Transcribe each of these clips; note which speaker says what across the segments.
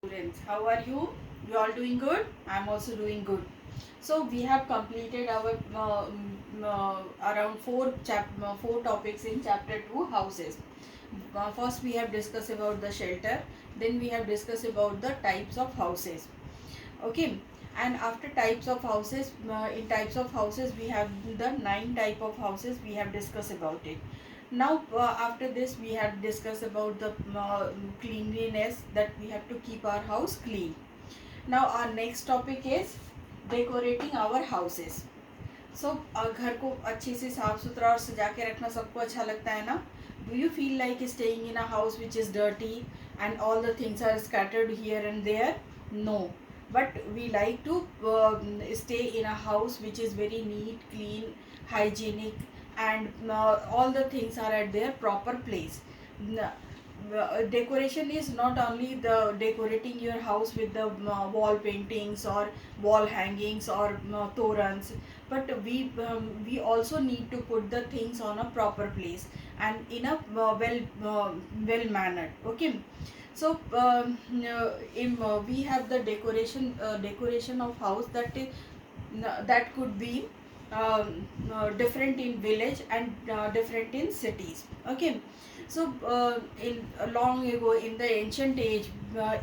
Speaker 1: Students, how are you? You all doing good? I'm also doing good. So we have completed our around four topics in chapter 2, houses. First we have discussed about the shelter, then we have discussed about the types of houses. Okay, and after types of houses, in types of houses we have the 9 type of houses we have discussed about it. Now after this we have discussed about the cleanliness, that we have to keep our house clean. Now our next topic is decorating our houses. So घर को अच्छे से साफ सुथरा और सजा के रखना सबको अच्छा लगता है ना? Do you feel like staying in a house which is dirty and all the things are scattered here and there? No, but we like to stay in a house which is very neat, clean, hygienic, and all the things are at their proper place. Decoration is not only the decorating your house with the wall paintings or wall hangings or torans, but we also need to put the things on a proper place and in a well mannered. Okay, so we have the decoration of house that could be different in village and different in cities. Okay, so in long ago, in the ancient age,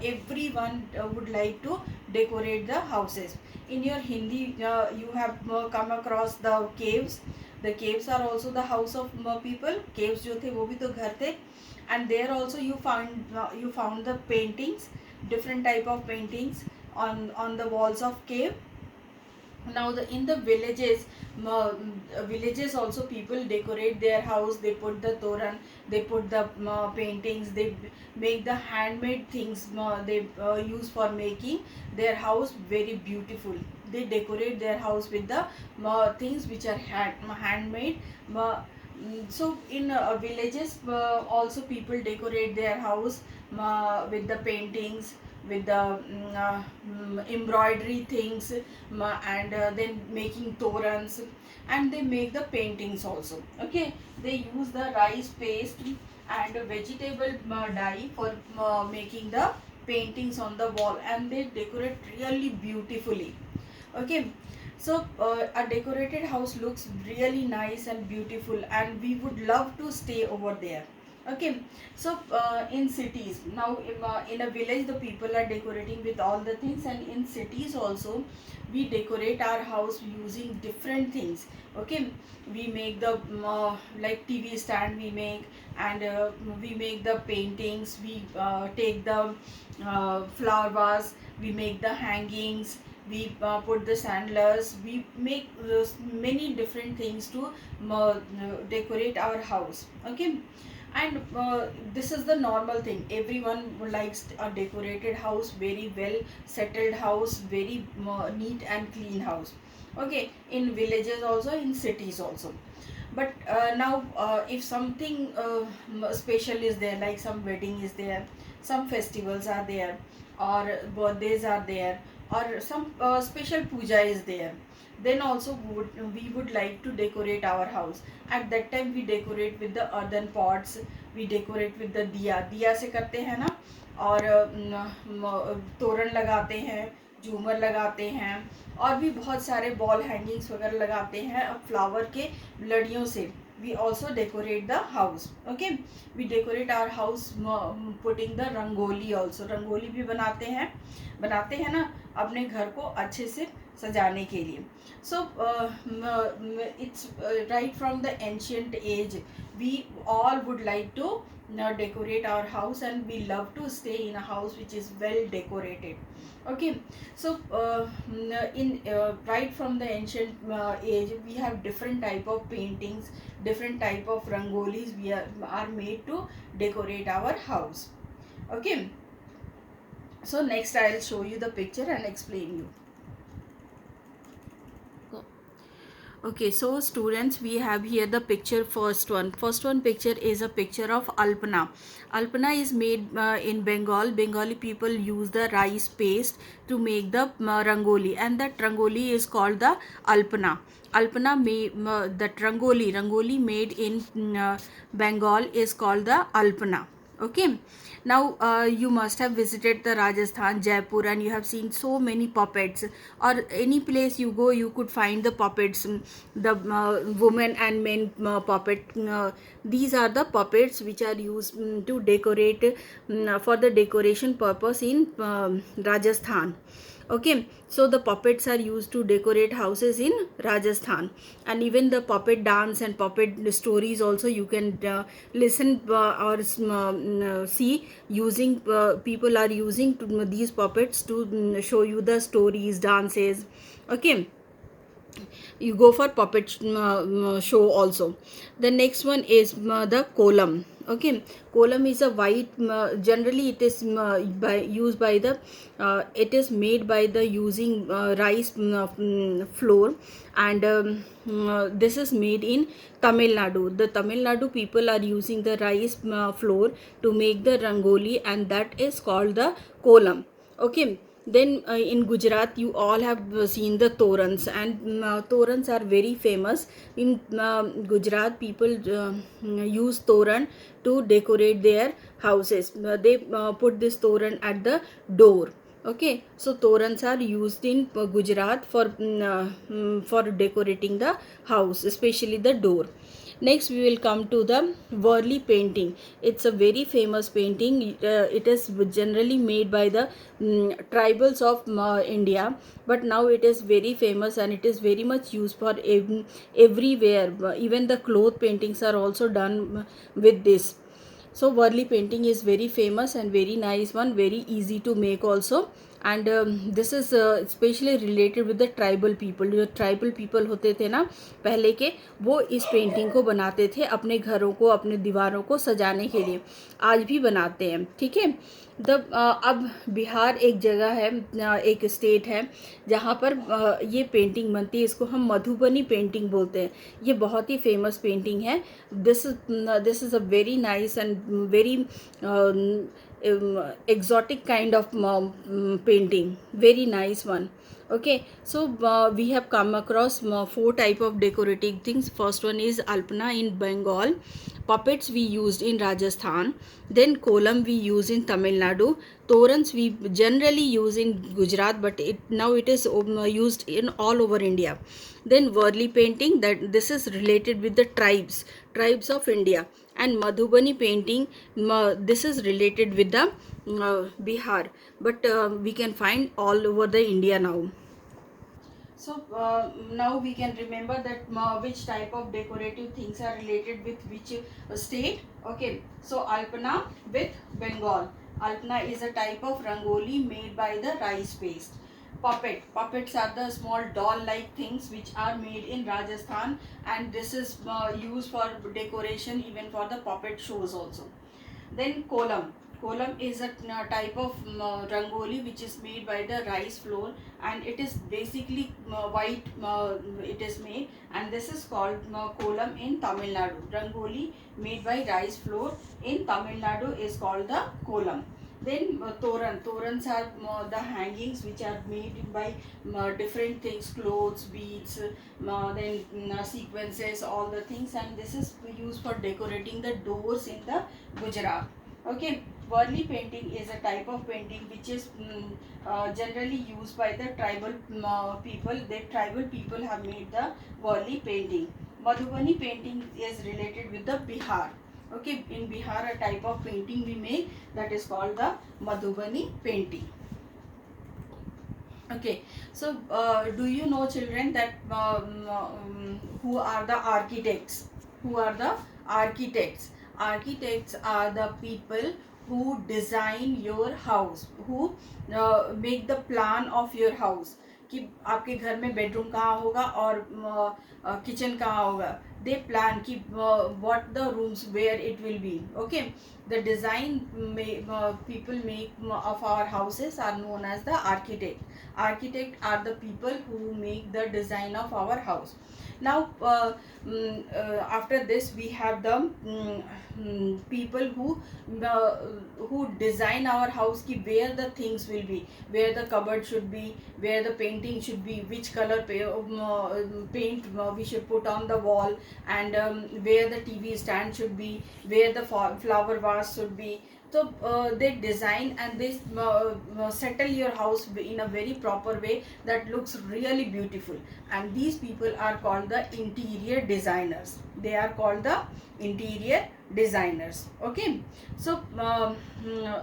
Speaker 1: everyone would like to decorate the houses. In your Hindi, you have come across the caves. The caves are also the house of people. Caves जो थे वो भी तो घर थे. And there also you found the paintings, different type of paintings on the walls of cave. Now in the villages also people decorate their house. They put the toran, they put the paintings, they make the handmade things they use for making their house very beautiful. They decorate their house with the things which are handmade. So in villages also people decorate their house with the paintings, with the embroidery things, and then making torans, and they make the paintings also. Okay, they use the rice paste and vegetable dye for making the paintings on the wall, and they decorate really beautifully. Okay, so a decorated house looks really nice and beautiful, and we would love to stay over there. Okay, so in cities now, in a village the people are decorating with all the things, and in cities also we decorate our house using different things. Okay, we make the like TV stand we make, and we make the paintings, we take the flower vase, we make the hangings, we put the sandlers, we make many different things to decorate our house. Okay, and this is the normal thing. Everyone likes a decorated house, very well settled house, very neat and clean house. Okay, in villages also, in cities also. But now if something special is there, like some wedding is there, some festivals are there, or birthdays are there, or some special puja is there, then also we would like to decorate our house. At that time we decorate with the earthen pots, we decorate with the दिया से करते हैं ना, और तोरण लगाते हैं, झूमर लगाते हैं, और भी बहुत सारे बॉल हैंगिंग्स वगैरह लगाते हैं फ्लावर के लड़ियों से. We also decorate the house. Okay, we decorate our house putting the rangoli also. Rangoli भी बनाते हैं ना अपने घर को अच्छे से सजाने के लिए. So it's right from the ancient age we all would like to decorate our house, and we love to stay in a house which is well decorated. Okay, so in right from the ancient age we have different type of paintings, different type of rangolis we are made to decorate our house. Okay, so next I'll show you the picture and explain you. Okay, so students, we have here the picture. First one picture is a picture of alpana. Alpana is made in Bengal. Bengali people use the rice paste to make the rangoli, and that rangoli is called the alpana. That rangoli made in Bengal is called the alpana. Okay, now you must have visited the Rajasthan, Jaipur, and you have seen so many puppets. Or any place you go, you could find the puppets, the women and men puppet. These are the puppets which are used to decorate, for the decoration purpose in Rajasthan. Okay, so the puppets are used to decorate houses in Rajasthan, and even the puppet dance and puppet stories also you can listen or see using, people are using these puppets to show you the stories, dances. Okay, you go for puppet show also. The next one is the kolam. Okay, kolam is a white, generally it is used by the, it is made by the using rice flour, and this is made in Tamil Nadu. The Tamil Nadu people are using the rice flour to make the rangoli, and that is called the kolam. Okay, then in Gujarat you all have seen the torans, and torans are very famous in Gujarat. People use toran to decorate their houses. They put this toran at the door. Okay, so torans are used in Gujarat for for decorating the house, especially the door. Next we will come to the Worli painting. It's a very famous painting. It is generally made by the tribals of India, but now it is very famous and it is very much used for everywhere. Even the cloth paintings are also done with this. So Worli painting is very famous and very nice one, very easy to make also. And this is especially related with the tribal people. जो tribal people होते थे ना पहले के, वो इस painting को बनाते थे अपने घरों को, अपने दीवारों को सजाने के लिए, आज भी बनाते हैं. ठीक है. अब बिहार एक जगह है, एक स्टेट है जहाँ पर ये पेंटिंग बनती है. इसको हम मधुबनी पेंटिंग बोलते हैं. ये बहुत ही फेमस पेंटिंग है. This is a very nice and very exotic kind of painting, very nice one. Okay, so we have come across four type of decorating things. First one is alpana in Bengal, puppets we used in Rajasthan, then kolam we use in Tamil Nadu, torans we generally use in Gujarat, but now it is used in all over India. Then Worli painting, that this is related with the tribes of India. And Madhubani painting, this is related with the Bihar, but we can find all over the India now. So now we can remember that which type of decorative things are related with which state. Okay, so Alpana with Bengal. Alpana is a type of rangoli made by the rice paste. Puppets are the small doll like things which are made in Rajasthan, and this is used for decoration, even for the puppet shows also. Then kolam is a type of rangoli which is made by the rice flour, and it is basically white, it is made, and this is called kolam in Tamil Nadu. Rangoli made by rice flour in Tamil Nadu is called the kolam. Then torans are the hangings which are made by different things, clothes, beads, then sequences, all the things, and this is used for decorating the doors in the Gujarat. Okay, Worli painting is a type of painting which is generally used by the tribal people. The tribal people have made the Worli painting. Madhubani painting is related with the Bihar. Okay, in Bihar a type of painting we make, that is called the Madhubani painting. Okay, so do you know, children, that who are the architects? Who are the architects? Architects are the people who design your house, who make the plan of your house, कि आपके घर में bedroom कहाँ होगा और kitchen कहाँ होगा. They plan कि what the rooms where it will be. Okay, the design people make of our houses are known as the architect. Architect are the people who make the design of our house. Now after this we have the people who design our house, ki where the things will be, where the cupboard should be, where the painting should be, which color paint we should put on the wall, and where the TV stand should be, where the flower vase should be. So they design and they settle your house in a very proper way that looks really beautiful, and these people are called the interior designers. They are called the interior designers. Okay, so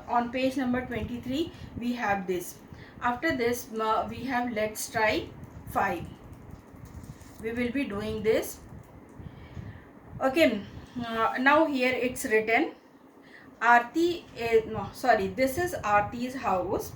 Speaker 1: on page number 23 we have this. After this we have let's try 5. We will be doing this. Okay, now here it's written Aarti, no, sorry, this is Aarti's house.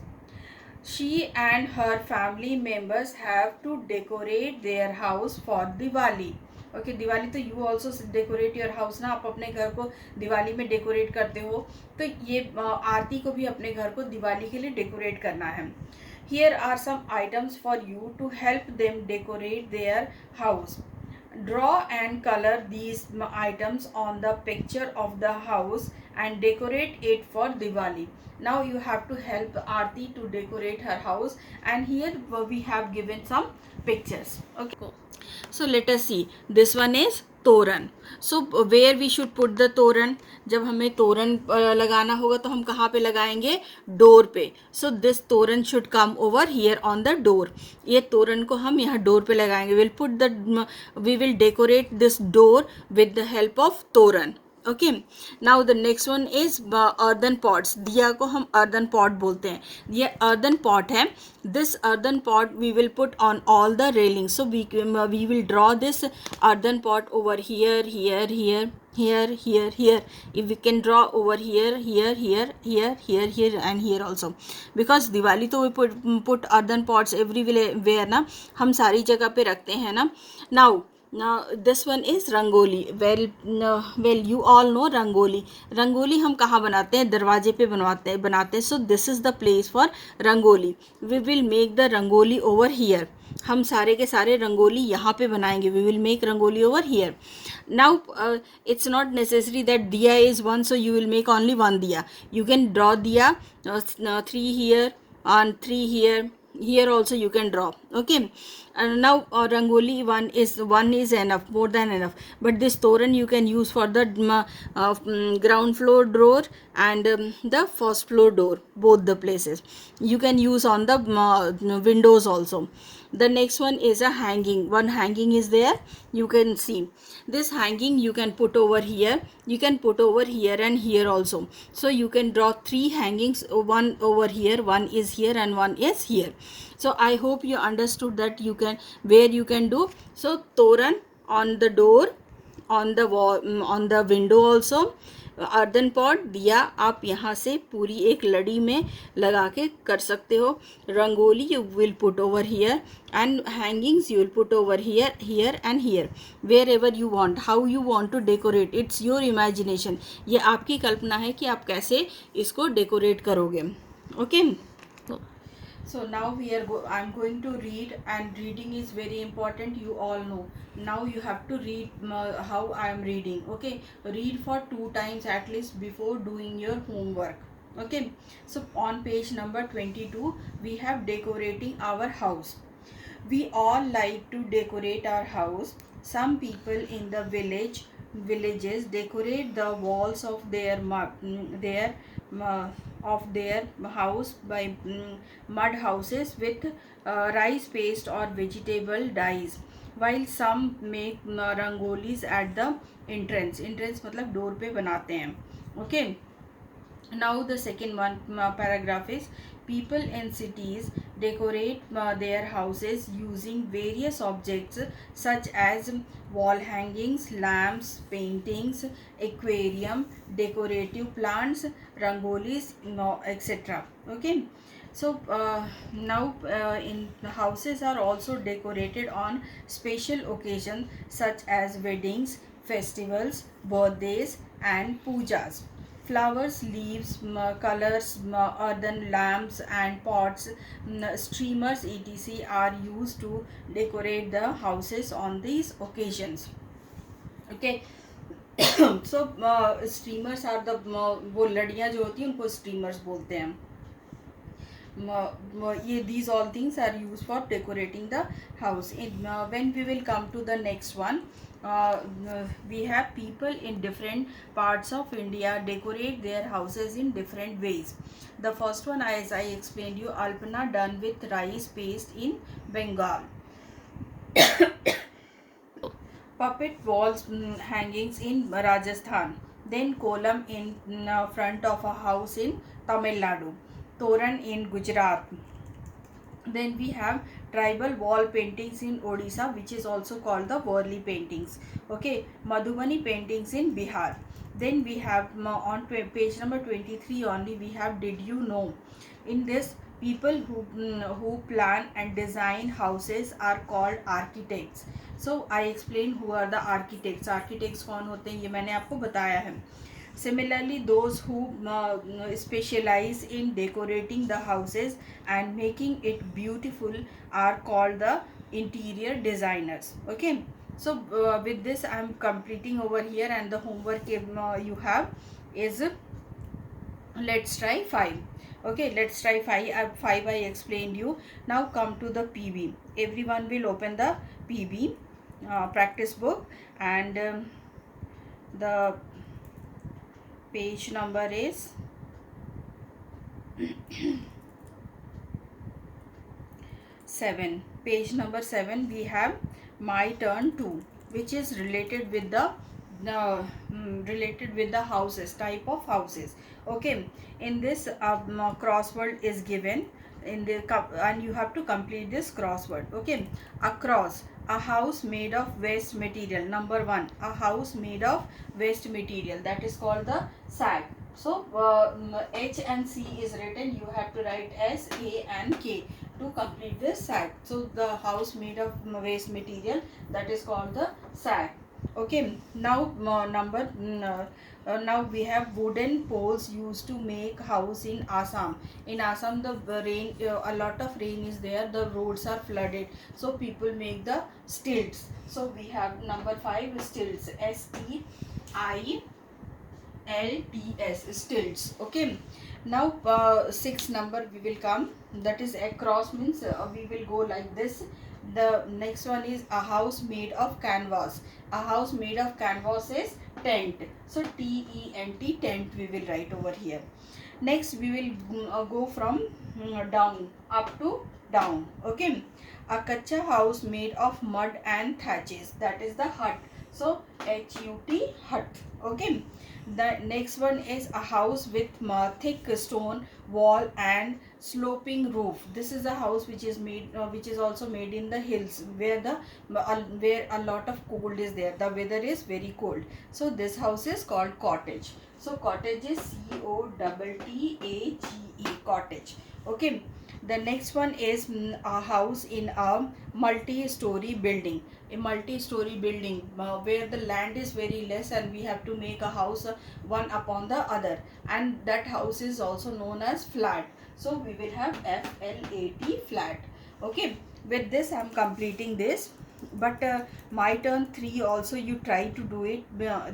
Speaker 1: She and her family members have to decorate their house for Diwali. Okay Diwali तो you also decorate your house ना, आप अपने घर को दिवाली में decorate करते हो, तो ये आरती को भी अपने घर को दिवाली के लिए डेकोरेट करना है. Here are some items for you to help them decorate their house. Draw and color these items on the picture of the house and decorate it for Diwali. Now you have to help Aarti to decorate her house, and here we have given some pictures. Okay, so let us see. This one is toran. So where we should put the toran. जब हमें तोरण लगाना होगा तो हम कहाँ पे लगाएंगे? डोर पे. So this toran should come over here on the door. ये तोरण को हम यहाँ डोर पे लगाएंगे. We will decorate this door with the help of toran. Okay, now the next one is earthen pots. दिया को हम अर्दन पॉट बोलते हैं. ये अर्दन पॉट है. This earthen pot we will put on all the railing. So we will draw this earthen pot over here, here, here, here, here, here. If we can draw over here, here, here, here, here, here and here also, because Diwali तो we put earthen pots everywhere ना, हम सारी जगह पे रखते हैं ना. Now this one is rangoli. Well you all know rangoli. Rangoli हम कहाँ बनाते हैं? दरवाजे पे बनाते हैं. So this is the place for rangoli. We will make the rangoli over here. हम सारे के सारे रंगोली यहाँ पे बनाएंगे. We will make rangoli over here. Now it's not necessary that diya is one, so you will make only one diya. You can draw diya 3 here and 3 here. Here also you can draw. Okay, and now rangoli one is enough, more than enough. But this toran you can use for the ground floor door and the first floor door, both the places. You can use on the windows also. The next one is a hanging. One hanging is there. You can see this hanging. You can put over here. You can put over here and here also. So you can draw 3 hangings. One over here, one is here, and one is here. So I hope you understood that where you can do. So toran on the door, on the wall, on the window also. Earthen pot दिया आप यहाँ से पूरी एक लड़ी में लगा के कर सकते हो. Rangoli you will put over here and hangings you will put over here, here and here, wherever you want, how you want to decorate. It's your imagination. ये आपकी कल्पना है कि आप कैसे इसको डेकोरेट करोगे. Okay, so now I'm going to read, and reading is very important, you all know. Now you have to read how I am reading. Okay, read for 2 times at least before doing your homework. Okay, so on page number 22 we have decorating our house. We all like to decorate our house. Some people in the villages decorate the walls of their house by mud houses with rice paste or vegetable dyes, while some make rangolis at the entrance मतलब door पे बनाते हैं. Okay, now the second one paragraph is people in cities decorate their houses using various objects such as wall hangings, lamps, paintings, aquarium, decorative plants, rangolis, etc. Okay, so now in houses are also decorated on special occasions such as weddings, festivals, birthdays and pujas. Flowers, leaves, colors, earthen lamps and pots, streamers etc. are used to decorate the houses on these occasions. Okay, so streamers are the वो लड़ियाँ जो होती हैं उनको streamers बोलते हैं. these all things are used for decorating the house. When we will come to the next one, uh, we have people in different parts of India decorate their houses in different ways. The first one, as I explained you, alpana done with rice paste in Bengal. Puppet walls hangings in Rajasthan. Then kolam in front of a house in Tamil Nadu. Toran in Gujarat. Then we have tribal wall paintings in Odisha, which is also called the Worli paintings. Okay, Madhubani paintings in Bihar. Then we have on page number 23 only, we have did you know. In this, people who plan and design houses are called architects. So I explain who are the architects. Architects कौन होते हैं ये मैंने आपको बताया है. Similarly, those who specialize in decorating the houses and making it beautiful are called the interior designers. Okay. So with this I am completing over here, and the homework you have is let's try 5. Okay, let's try 5. 5 I explained you. Now come to the PB. Everyone will open the PB practice book, and the page number is 7. Page number 7 we have my turn 2, which is related with the houses, type of houses. Okay, in this crossword is given in the and you have to complete this crossword. Okay, across, a house made of waste material. Number 1, a house made of waste material, that is called the sack. So H and C is written, you have to write S, A and K to complete this sack. So the house made of waste material, that is called the sack. Okay, now now we have wooden poles used to make house in Assam. In Assam, the rain, a lot of rain is there, the roads are flooded, so people make the stilts. So we have number 5, stilts, STILTS, stilts. Okay, now 6 number we will come, that is across, means we will go like this. The next one is a house made of canvas. A house made of canvas is tent. So TENT, tent we will write over here. Next we will go from down up to down. Okay, a kacha house made of mud and thatches, that is the hut. So HUT, hut. Okay, the next one is a house with thick stone wall and sloping roof. This is a house which is made which is also made in the hills, where where a lot of cold is there, the weather is very cold. So this house is called cottage. So cottage is COTTAGE, cottage. Okay, the next one is a house in a multi-story building. A multi-story building where the land is very less and we have to make a house one upon the other, and that house is also known as flat. So we will have FLAT, flat. Okay, with this I am completing this. But my turn 3 also you try to do it.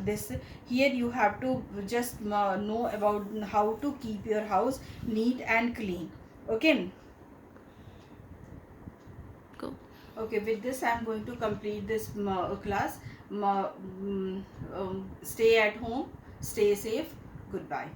Speaker 1: This here you have to just know about how to keep your house neat and clean. Okay. Okay, with this I am going to complete this class. Stay at home, stay safe. Goodbye.